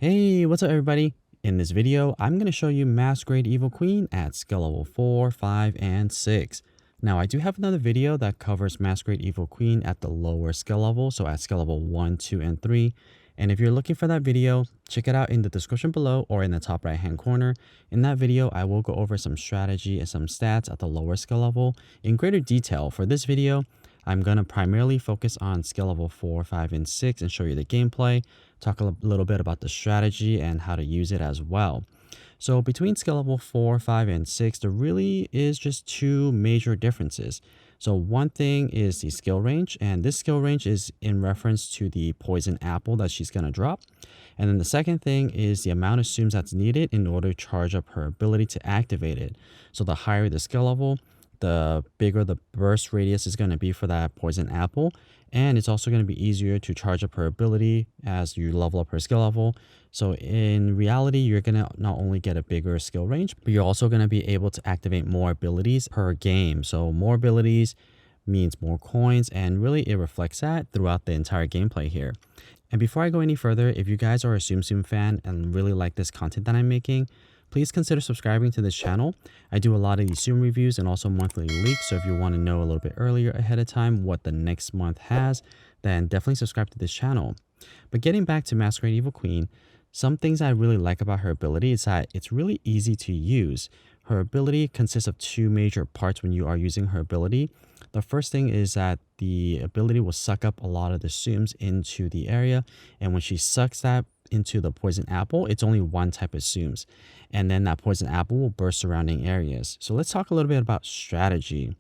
Hey, what's up everybody? In this video, I'm going to show you Masquerade Evil Queen at skill level 4, 5, and 6. Now, I do have another video that covers Masquerade Evil Queen at the lower skill level, so at skill level 1, 2, and 3. And if you're looking for that video, check it out in the description below or in the top right hand corner. In that video, I will go over some strategy and some stats at the lower skill level in greater detail. For this video, I'm going to primarily focus on skill level 4, 5, and 6 and show you the gameplay, talk a little bit about the strategy and how to use it as well. So between skill level 4, 5, and 6, there really is just two major differences. So one thing is the skill range, and this skill range is in reference to the poison apple that she's going to drop. And then the second thing is the amount of zooms that's needed in order to charge up her ability to activate it. So the higher the skill level, the bigger the burst radius is going to be for that poison apple. And it's also going to be easier to charge up her ability as you level up her skill level. So in reality, you're going to not only get a bigger skill range, but you're also going to be able to activate more abilities per game. So more abilities means more coins, and really it reflects that throughout the entire gameplay here. And before I go any further, if you guys are a Tsum Tsum fan and really like this content that I'm making, please consider subscribing to this channel. I do a lot of these Tsum reviews and also monthly leaks, so if you want to know a little bit earlier ahead of time what the next month has, then definitely subscribe to this channel. But getting back to Masquerade Evil Queen, some things I really like about her ability is that it's really easy to use. Her ability consists of two major parts when you are using her ability. The first thing is that the ability will suck up a lot of the zooms into the area, and when she sucks that into the poison apple, it's only one type of zooms, and then that poison apple will burst surrounding areas. So let's talk a little bit about strategy.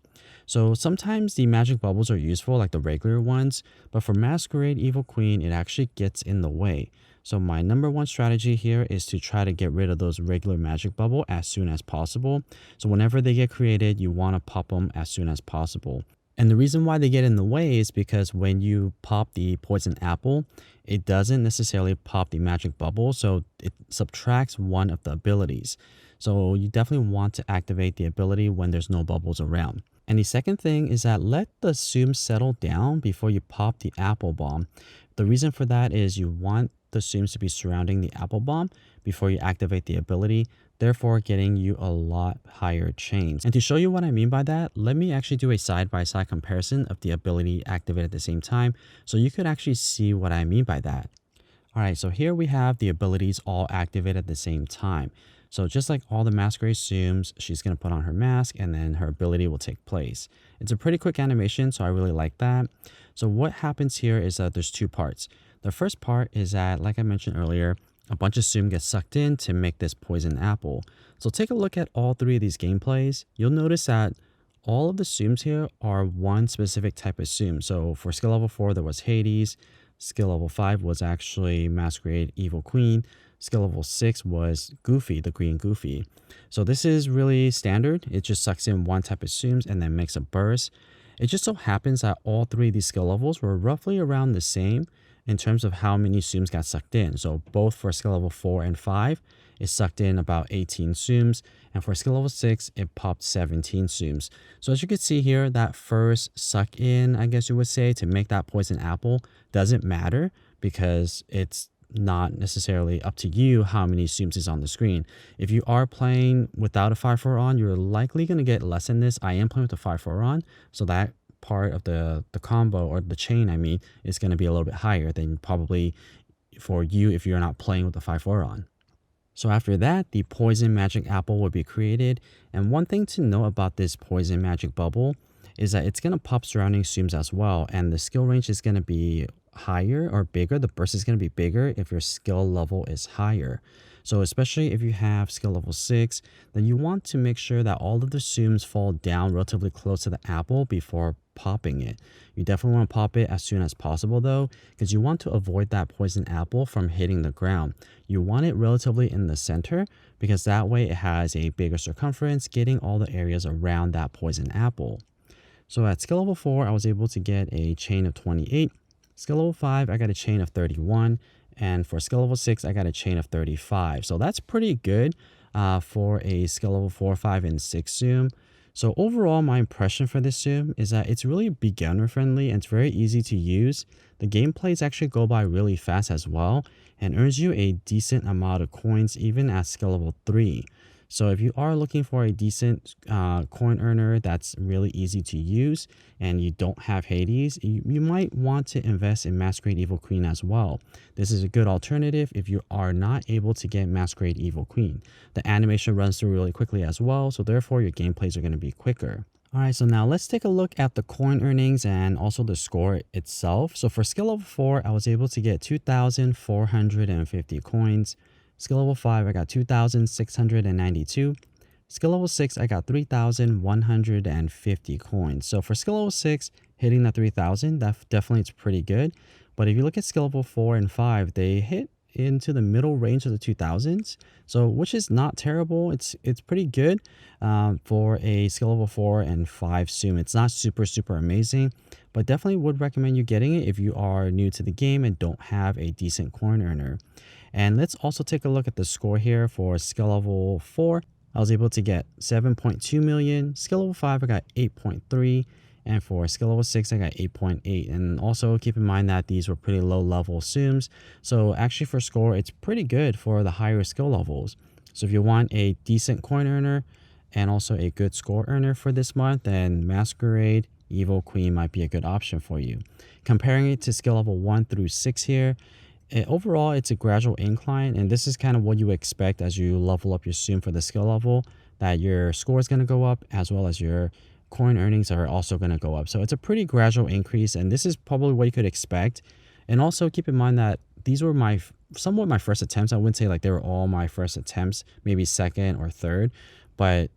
So sometimes the magic bubbles are useful like the regular ones, but for Masquerade Evil Queen, it actually gets in the way. So my number one strategy here is to try to get rid of those regular magic bubble as soon as possible. So whenever they get created, you want to pop them as soon as possible. And the reason why they get in the way is because when you pop the poison apple, it doesn't necessarily pop the magic bubble, so it subtracts one of the abilities. So you definitely want to activate the ability when there's no bubbles around. And the second thing is that let the zoom settle down before you pop the apple bomb. The reason for that is you want the zooms to be surrounding the apple bomb before you activate the ability, therefore getting you a lot higher chains. And to show you what I mean by that, let me actually do a side-by-side comparison of the ability activated at the same time, so you could actually see what I mean by that. Alright, so here we have the abilities all activated at the same time. So just like all the Masquerade zooms, she's going to put on her mask and then her ability will take place. It's a pretty quick animation, so I really like that. So what happens here is that there's two parts. The first part is that, like I mentioned earlier, a bunch of zoom gets sucked in to make this poison apple. So take a look at all three of these gameplays. You'll notice that all of the zooms here are one specific type of zoom. So for skill level 4, there was Hades. Skill level 5 was actually Masquerade Evil Queen. Skill level 6 was Goofy, the green Goofy. So this is really standard. It just sucks in one type of zooms and then makes a burst. It just so happens that all three of these skill levels were roughly around the same in terms of how many zooms got sucked in. So both for skill level 4 and 5, it sucked in about 18 zooms. And for skill level 6, it popped 17 zooms. So as you can see here, that first suck in, I guess you would say, to make that poison apple doesn't matter because it's not necessarily up to you how many zooms is on the screen. If you are playing without a 5-4 on, you're likely going to get less than this. I am playing with a 5-4 on, so that part of the combo, or the chain I mean, is going to be a little bit higher than probably for you if you're not playing with the 5-4 on. So after that, the poison magic apple will be created, and one thing to know about this poison magic bubble is that it's going to pop surrounding zooms as well, and the skill range is going to be higher or bigger. The burst is going to be bigger if your skill level is higher. So especially if you have skill level 6, then you want to make sure that all of the zooms fall down relatively close to the apple before popping it. You definitely want to pop it as soon as possible though, because you want to avoid that poison apple from hitting the ground. You want it relatively in the center because that way it has a bigger circumference, getting all the areas around that poison apple. So at skill level 4, I was able to get a chain of 28. Skill level 5, I got a chain of 31. And for skill level 6, I got a chain of 35. So that's pretty good for a skill level 4, 5, and 6 zoom. So overall, my impression for this zoom is that it's really beginner friendly and it's very easy to use. The gameplays actually go by really fast as well. and earns you a decent amount of coins even at skill level 3. So if you are looking for a decent coin earner that's really easy to use and you don't have Hades, you might want to invest in Masquerade Evil Queen as well. This is a good alternative if you are not able to get Masquerade Evil Queen. The animation runs through really quickly as well, so therefore your gameplays are going to be quicker. Alright, so now let's take a look at the coin earnings and also the score itself. So for skill level 4, I was able to get 2,450 coins. Skill level 5, I got 2,692. Skill level 6, I got 3,150 coins. So for skill level 6, hitting the 3,000, that definitely is pretty good. But if you look at skill level 4 and 5, they hit into the middle range of the 2000s, so which is not terrible. It's pretty good for a skill level 4 and 5 Tsum. It's not super amazing, but definitely would recommend you getting it if you are new to the game and don't have a decent coin earner. And let's also take a look at the score here. For skill level 4, I was able to get 7.2 million. Skill level 5, I got 8.3. And for skill level 6, I got 8.8. And also keep in mind that these were pretty low level Tsums. So actually for score, it's pretty good for the higher skill levels. So if you want a decent coin earner and also a good score earner for this month, then Masquerade Evil Queen might be a good option for you. Comparing it to skill level 1 through 6 here, overall, it's a gradual incline, and this is kind of what you expect as you level up your Tsum for the skill level, that your score is going to go up as well as your coin earnings are also going to go up. So it's a pretty gradual increase, and this is probably what you could expect. And also keep in mind that these were somewhat my first attempts. I wouldn't say like they were all my first attempts, maybe second or third, but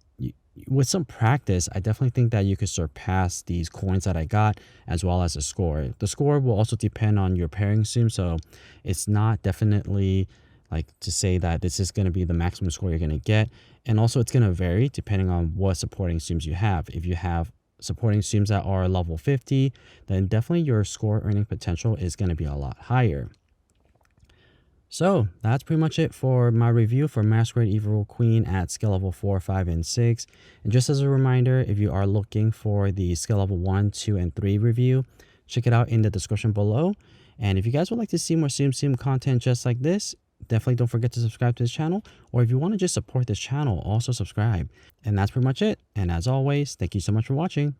with some practice, I definitely think that you could surpass these coins that I got as well as the score. The score will also depend on your pairing Tsum, so it's not definitely like to say that this is going to be the maximum score you're going to get. And also it's going to vary depending on what supporting Tsums you have. If you have supporting Tsums that are level 50, then definitely your score earning potential is going to be a lot higher. So that's pretty much it for my review for Masquerade Evil Queen at skill level 4, 5, and 6. And just as a reminder, if you are looking for the skill level 1, 2, and 3 review, check it out in the description below. And if you guys would like to see more Tsum Tsum content just like this, definitely don't forget to subscribe to this channel. Or if you want to just support this channel, also subscribe. And that's pretty much it. And as always, thank you so much for watching.